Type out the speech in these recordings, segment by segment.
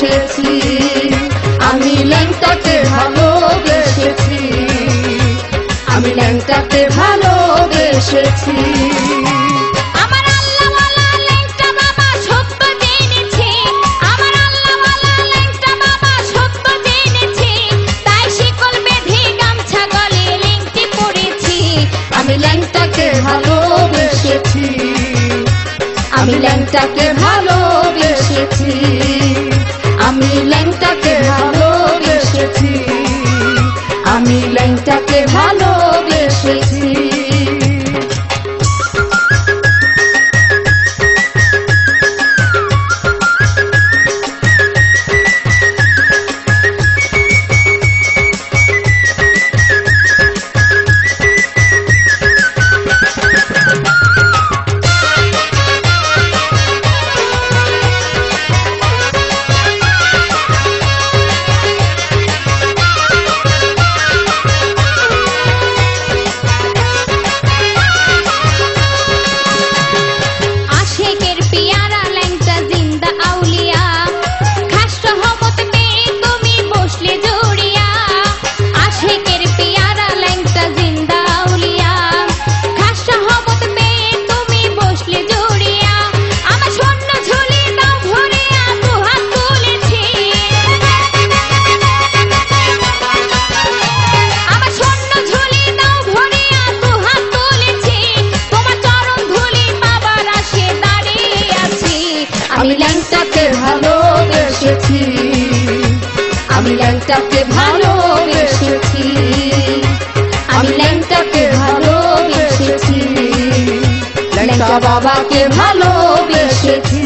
ভালোবেসেছি, আমি ল্যাংটাকে ভালোবেসেছি, আমি ল্যাংটাকে ভালোবেসেছি। আমি ল্যাংটাকে ভালোবেসেছি, আমি ল্যাংটাকে ভালোবেসেছি, আমি ল্যাংটাকে ভালোবেসেছি। আমি ল্যাংটাকে ভালোবেসেছি, আমি ল্যাংটাকে ভালোবেসেছি, আমি ল্যাংটাকে ভালোবেসেছি, ল্যাংটা বাবাকে ভালোবেসেছি।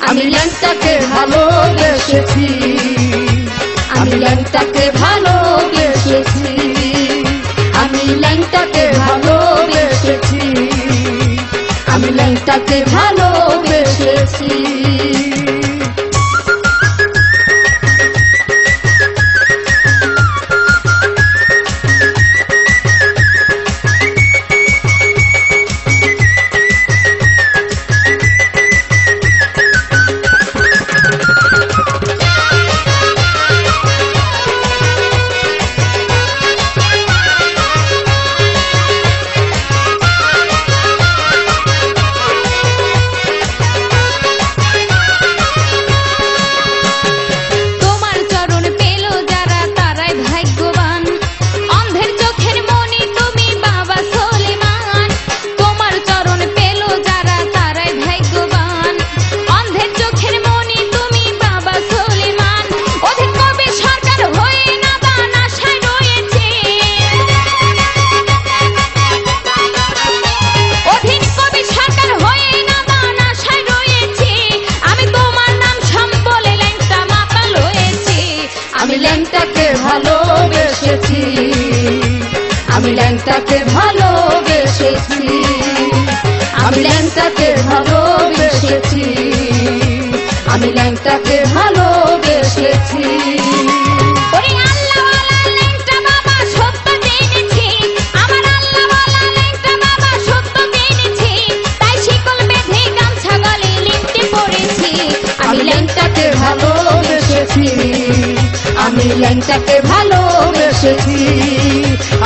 আমি ল্যাংটাকে ভালোবেসেছি, আমি ল্যাংটাকে ভালোবেসেছি, আমি ল্যাংটাকে ভালোবেসেছি, আমি ল্যাংটাকে ভালোবেসেছি। ভালোবেসেছি, আমি ল্যাংটাকে ভালোবেসেছি, আমি ল্যাংটাকে ভালোবেসেছি, আমি ল্যাংটাকে ভালোবেসেছি। আমি ল্যাংটাকে ভালোবেসেছি, আমি ল্যাংটাকে ভালোবেসেছি,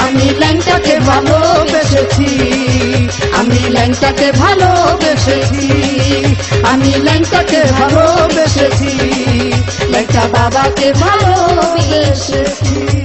আমি ল্যাংটাকে ভালোবেসেছি, আমি ল্যাংটাকে ভালোবেসেছি, আমি ল্যাংটাকে ভালোবেসেছি, ল্যাংটা বাবাকে ভালোবেসেছি।